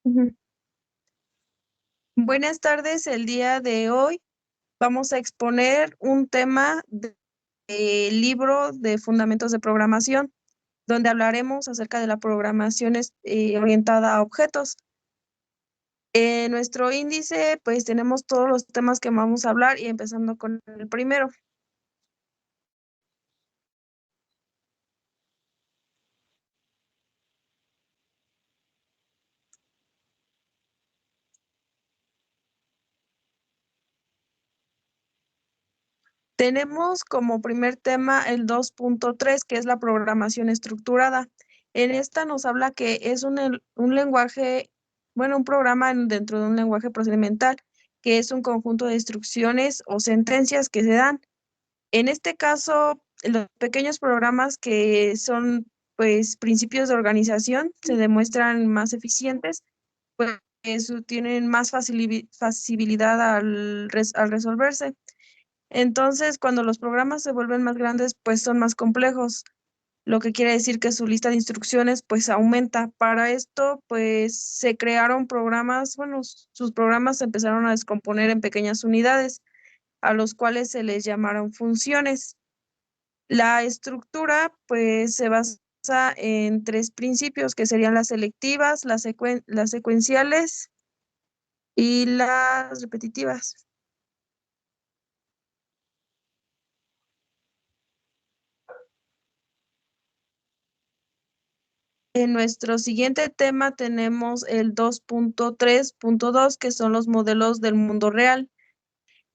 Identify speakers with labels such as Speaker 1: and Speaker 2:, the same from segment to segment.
Speaker 1: Ujú. Buenas tardes, el día de hoy vamos a exponer un tema del libro de Fundamentos de Programación, donde hablaremos acerca de la programación orientada a objetos. En nuestro índice, pues tenemos todos los temas que vamos a hablar y empezando con el primero. Tenemos como primer tema el 2.3, que es la programación estructurada. En esta nos habla que es un lenguaje, bueno, un programa dentro de un lenguaje procedimental, que es un conjunto de instrucciones o sentencias que se dan. En este caso, los pequeños programas que son, pues, principios de organización se demuestran más eficientes, pues tienen más facilidad al resolverse. Entonces, cuando los programas se vuelven más grandes, pues son más complejos, lo que quiere decir que su lista de instrucciones pues aumenta. Para esto, pues se crearon programas, bueno, sus programas se empezaron a descomponer en pequeñas unidades, a los cuales se les llamaron funciones. La estructura pues se basa en tres principios, que serían las selectivas, las secuenciales y las repetitivas. En nuestro siguiente tema tenemos el 2.3.2, que son los modelos del mundo real.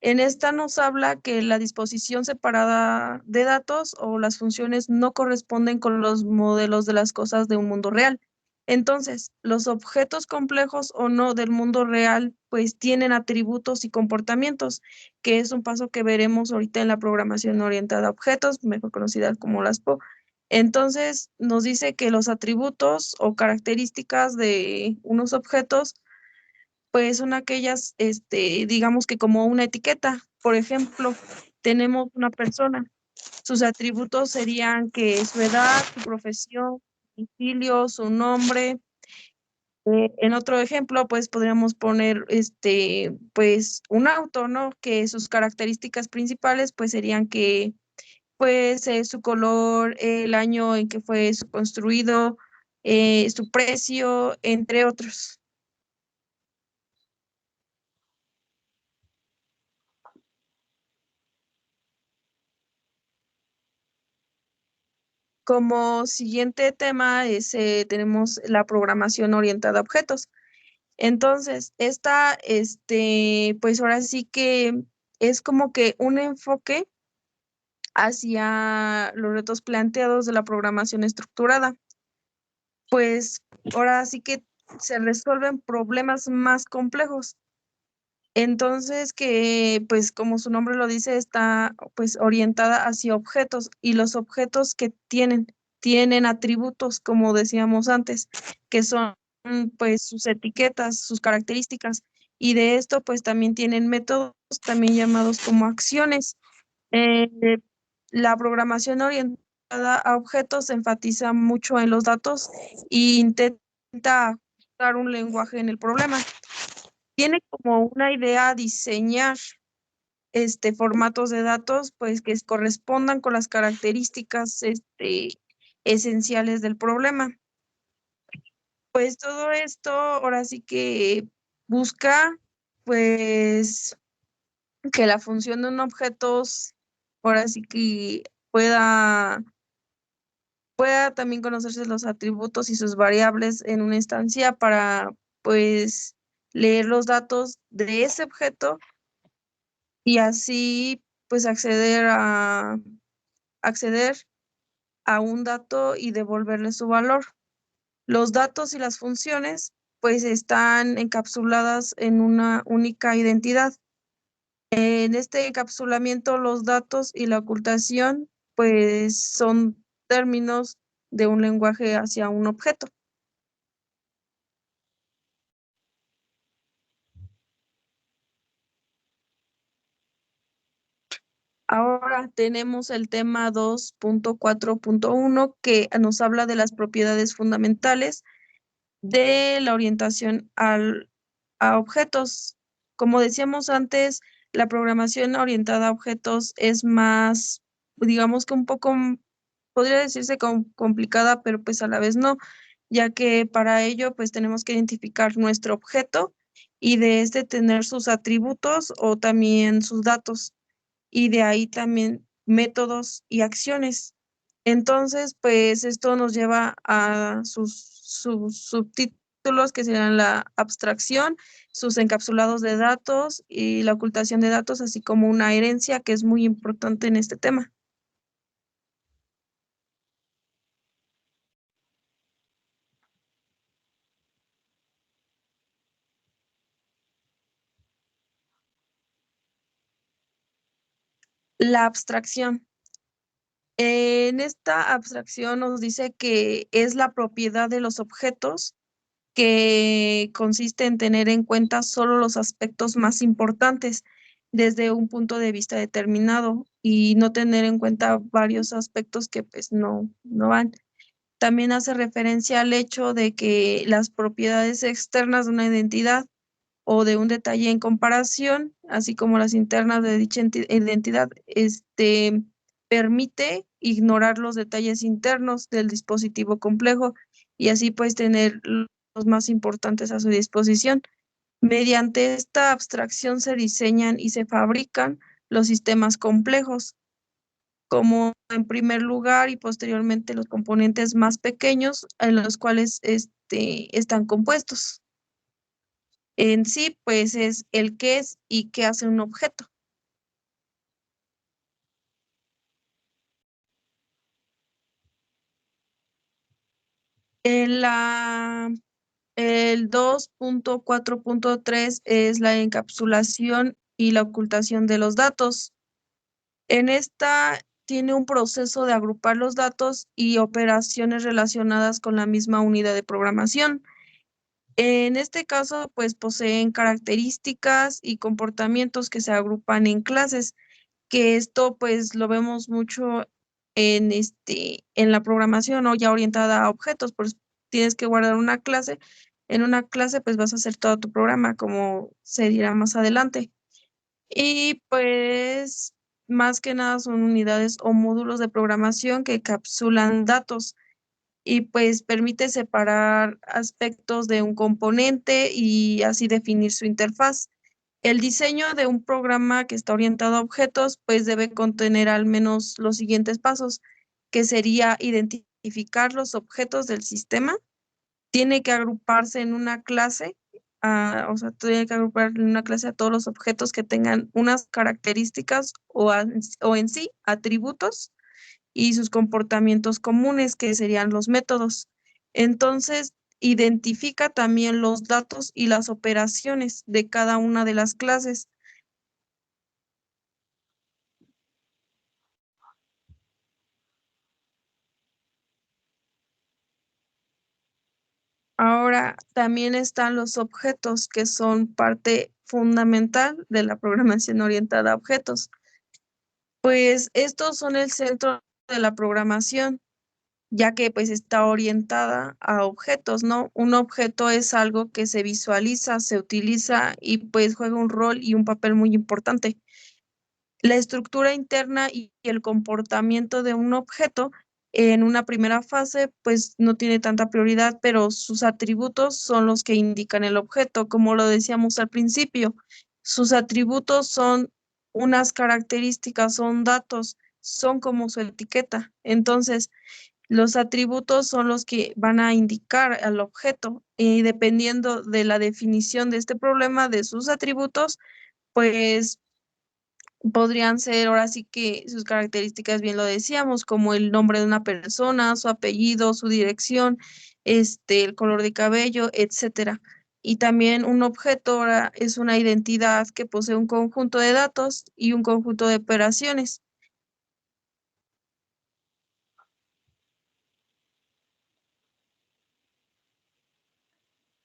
Speaker 1: En esta nos habla que la disposición separada de datos o las funciones no corresponden con los modelos de las cosas de un mundo real. Entonces, los objetos complejos o no del mundo real pues tienen atributos y comportamientos, que es un paso que veremos ahorita en la programación orientada a objetos, mejor conocida como las PO. Entonces, nos dice que los atributos o características de unos objetos pues son aquellas, digamos que como una etiqueta. Por ejemplo, tenemos una persona. Sus atributos serían que su edad, su profesión, su domicilio, su nombre. En otro ejemplo, pues podríamos poner, pues un auto, ¿no? Que sus características principales, pues serían que, pues, su color, el año en que fue construido, su precio, entre otros. Como siguiente tema tenemos la programación orientada a objetos. Entonces, esta, pues ahora sí que es como que un enfoque hacia los retos planteados de la programación estructurada. Pues ahora sí que se resuelven problemas más complejos. Entonces, que pues como su nombre lo dice, está pues orientada hacia objetos y los objetos que tienen atributos, como decíamos antes, que son pues sus etiquetas, sus características, y de esto pues también tienen métodos, también llamados como acciones. Eh, la programación orientada a objetos enfatiza mucho en los datos e intenta dar un lenguaje en el problema. Tiene como una idea diseñar formatos de datos pues que correspondan con las características esenciales del problema. Pues todo esto ahora sí que busca pues que la función de un objeto ahora sí que pueda también conocerse los atributos y sus variables en una instancia para pues leer los datos de ese objeto y así pues acceder a un dato y devolverle su valor. Los datos y las funciones pues están encapsuladas en una única identidad. En este encapsulamiento, los datos y la ocultación pues son términos de un lenguaje hacia un objeto. Ahora tenemos el tema 2.4.1, que nos habla de las propiedades fundamentales de la orientación a objetos. Como decíamos antes, la programación orientada a objetos es más, digamos que un poco, podría decirse complicada, pero pues a la vez no, ya que para ello pues tenemos que identificar nuestro objeto y de este tener sus atributos o también sus datos y de ahí también métodos y acciones. Entonces, pues esto nos lleva a sus subtítulos que serían la abstracción, sus encapsulados de datos y la ocultación de datos, así como una herencia que es muy importante en este tema. La abstracción. En esta abstracción nos dice que es la propiedad de los objetos que consiste en tener en cuenta solo los aspectos más importantes desde un punto de vista determinado y no tener en cuenta varios aspectos que pues no van. También hace referencia al hecho de que las propiedades externas de una identidad o de un detalle en comparación, así como las internas de dicha identidad, permite ignorar los detalles internos del dispositivo complejo y así pues tener los más importantes a su disposición. Mediante esta abstracción se diseñan y se fabrican los sistemas complejos, como en primer lugar y posteriormente los componentes más pequeños en los cuales están compuestos. En sí, pues es el qué es y qué hace un objeto. En el 2.4.3 es la encapsulación y la ocultación de los datos. En esta tiene un proceso de agrupar los datos y operaciones relacionadas con la misma unidad de programación. En este caso, pues poseen características y comportamientos que se agrupan en clases, que esto pues lo vemos mucho en la programación o ya orientada a objetos, pues tienes que guardar una clase. En una clase pues vas a hacer todo tu programa, como se dirá más adelante. Y pues más que nada son unidades o módulos de programación que capsulan datos y pues permite separar aspectos de un componente y así definir su interfaz. El diseño de un programa que está orientado a objetos pues debe contener al menos los siguientes pasos, que sería identificar los objetos del sistema, tiene que agruparse en una clase, o sea, tiene que agrupar en una clase a todos los objetos que tengan unas características o en sí atributos y sus comportamientos comunes, que serían los métodos. Entonces, identifica también los datos y las operaciones de cada una de las clases. Ahora, también están los objetos, que son parte fundamental de la programación orientada a objetos. Pues estos son el centro de la programación, ya que pues está orientada a objetos, ¿no? Un objeto es algo que se visualiza, se utiliza y pues juega un rol y un papel muy importante. La estructura interna y el comportamiento de un objeto en una primera fase pues no tiene tanta prioridad, pero sus atributos son los que indican el objeto, como lo decíamos al principio. Sus atributos son unas características, son datos, son como su etiqueta. Entonces, los atributos son los que van a indicar al objeto y dependiendo de la definición de este problema, de sus atributos, pues podrían ser ahora sí que sus características, bien lo decíamos, como el nombre de una persona, su apellido, su dirección, el color de cabello, etcétera. Y también un objeto ahora es una identidad que posee un conjunto de datos y un conjunto de operaciones.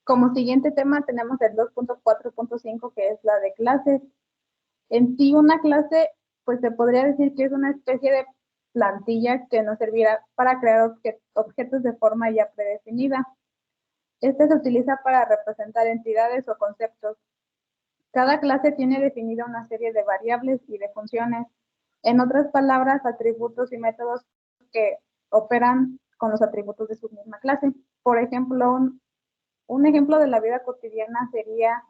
Speaker 2: Como siguiente tema tenemos el 2.4.5 que es la de clases. En sí una clase, pues se podría decir que es una especie de plantilla que nos servirá para crear objetos de forma ya predefinida. Este se utiliza para representar entidades o conceptos. Cada clase tiene definida una serie de variables y de funciones. En otras palabras, atributos y métodos que operan con los atributos de su misma clase. Por ejemplo, un ejemplo de la vida cotidiana sería,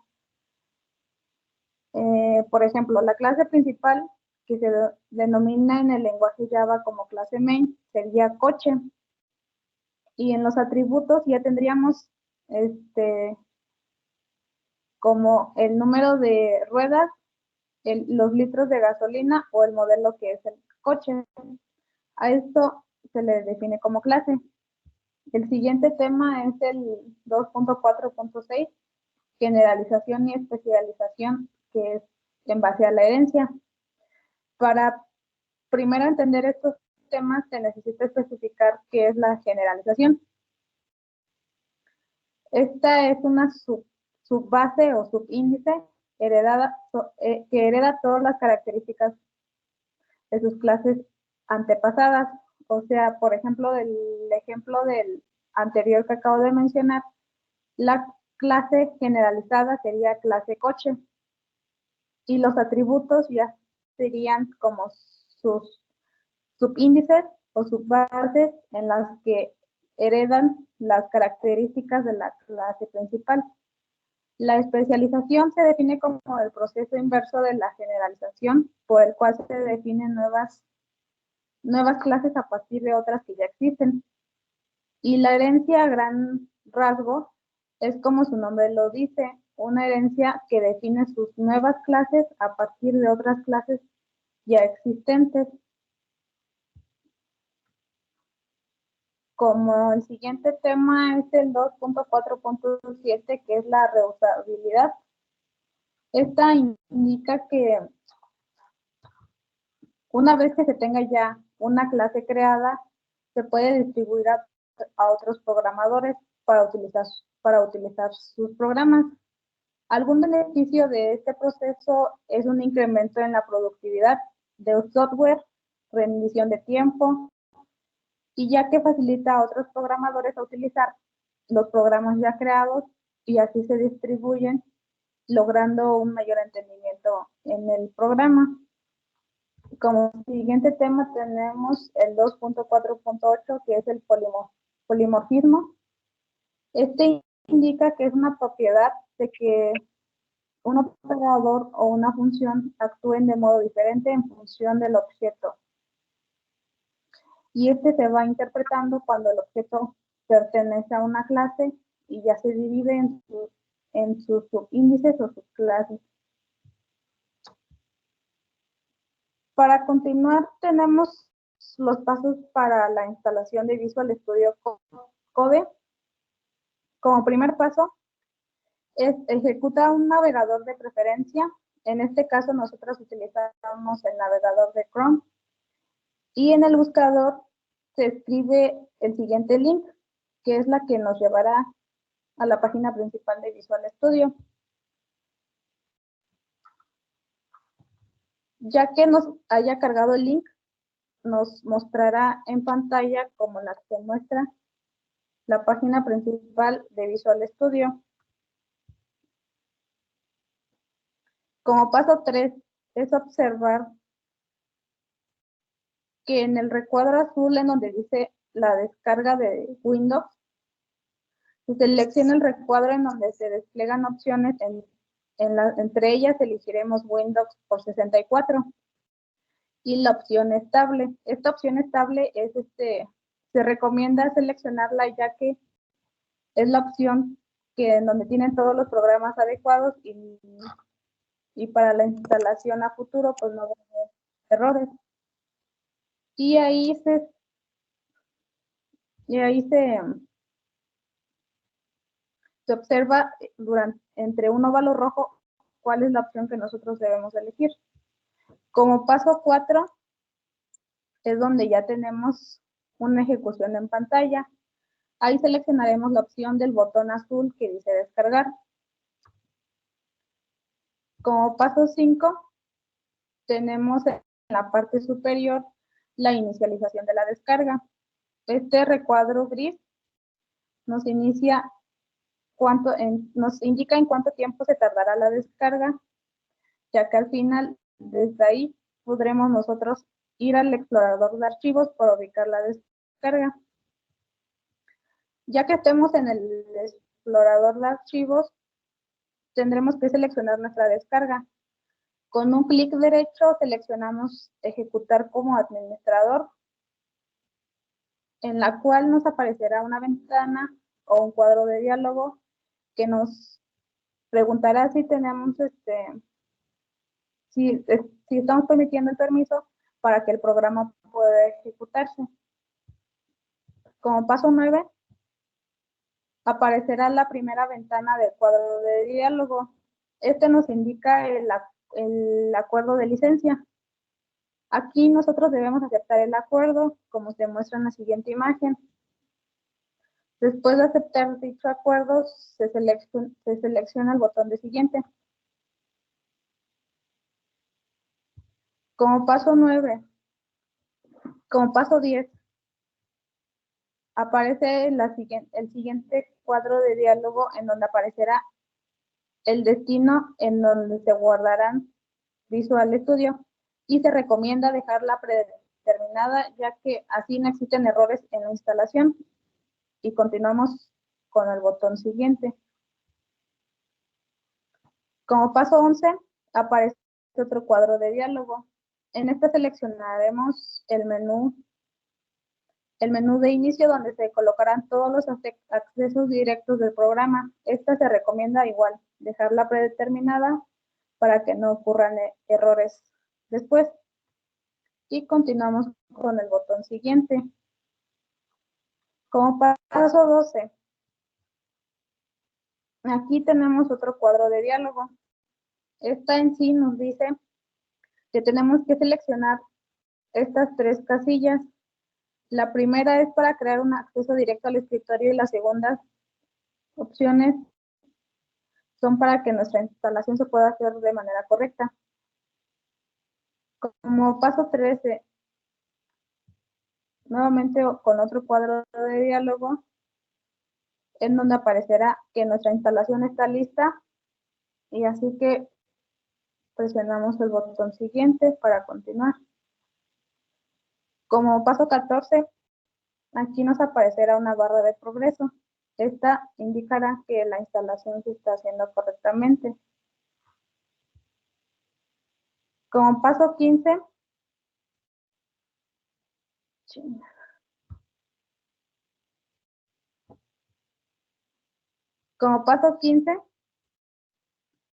Speaker 2: por ejemplo, la clase principal que se denomina en el lenguaje Java como clase main sería coche. Y en los atributos ya tendríamos como el número de ruedas, los litros de gasolina o el modelo que es el coche. A esto se le define como clase. El siguiente tema es el 2.4.6, generalización y especialización, que es en base a la herencia. Para primero entender estos temas se necesita especificar qué es la generalización. Esta es una subbase o subíndice que hereda todas las características de sus clases antepasadas. O sea, por ejemplo, del ejemplo del anterior que acabo de mencionar, la clase generalizada sería clase coche y los atributos ya serían como sus subíndices o subbases en las que heredan las características de la clase principal. La especialización se define como el proceso inverso de la generalización, por el cual se definen nuevas clases a partir de otras que ya existen. Y la herencia a gran rasgo es como su nombre lo dice, una herencia que define sus nuevas clases a partir de otras clases ya existentes. Como el siguiente tema es el 2.4.7, que es la reusabilidad. Esta indica que una vez que se tenga ya una clase creada, se puede distribuir a otros programadores para utilizar sus programas. Algún beneficio de este proceso es un incremento en la productividad del software, rendición de tiempo, y ya que facilita a otros programadores a utilizar los programas ya creados y así se distribuyen, logrando un mayor entendimiento en el programa. Como siguiente tema tenemos el 2.4.8, que es el polimorfismo. Este indica que es una propiedad de que un operador o una función actúen de modo diferente en función del objeto. Y este se va interpretando cuando el objeto pertenece a una clase y ya se divide en sus subíndices o subclases. Para continuar, tenemos los pasos para la instalación de Visual Studio Code. Como primer paso, ejecuta un navegador de preferencia. En este caso, nosotros utilizamos el navegador de Chrome. Y en el buscador se escribe el siguiente link, que es la que nos llevará a la página principal de Visual Studio. Ya que nos haya cargado el link, nos mostrará en pantalla como la que muestra la página principal de Visual Studio. Como paso 3 es observar que en el recuadro azul en donde dice la descarga de Windows, se selecciona el recuadro en donde se despliegan opciones, entre ellas elegiremos Windows por 64 y la opción estable. Esta opción estable es se recomienda seleccionarla ya que es la opción que en donde tienen todos los programas adecuados y para la instalación a futuro pues no va a haber errores. Y ahí se observa entre un óvalo rojo cuál es la opción que nosotros debemos elegir. Como paso 4 es donde ya tenemos una ejecución en pantalla. Ahí seleccionaremos la opción del botón azul que dice descargar. Como paso 5 tenemos en la parte superior la inicialización de la descarga. Este recuadro gris nos inicia nos indica en cuánto tiempo se tardará la descarga, ya que al final, desde ahí, podremos nosotros ir al explorador de archivos para ubicar la descarga. Ya que estemos en el explorador de archivos, tendremos que seleccionar nuestra descarga. Con un clic derecho seleccionamos ejecutar como administrador, en la cual nos aparecerá una ventana o un cuadro de diálogo que nos preguntará si tenemos si estamos permitiendo el permiso para que el programa pueda ejecutarse. Como paso 9, aparecerá la primera ventana del cuadro de diálogo. Este nos indica el acuerdo de licencia. Aquí nosotros debemos aceptar el acuerdo, como se muestra en la siguiente imagen. Después de aceptar dicho acuerdo, se selecciona el botón de siguiente. Como paso 10, aparece el siguiente cuadro de diálogo en donde aparecerá el destino en donde se guardarán Visual Studio y se recomienda dejarla predeterminada ya que así no existen errores en la instalación. Y continuamos con el botón siguiente. Como paso 11, aparece otro cuadro de diálogo. En este seleccionaremos el menú de inicio donde se colocarán todos los accesos directos del programa. Esta se recomienda igual, dejarla predeterminada para que no ocurran errores después. Y continuamos con el botón siguiente. Como paso 12, aquí tenemos otro cuadro de diálogo. Esta en sí nos dice que tenemos que seleccionar estas 3 casillas. La primera es para crear un acceso directo al escritorio y las segundas opciones son para que nuestra instalación se pueda hacer de manera correcta. Como paso 13, nuevamente con otro cuadro de diálogo, en donde aparecerá que nuestra instalación está lista y así que presionamos el botón siguiente para continuar. Como paso 14, aquí nos aparecerá una barra de progreso. Esta indicará que la instalación se está haciendo correctamente. Como paso 15,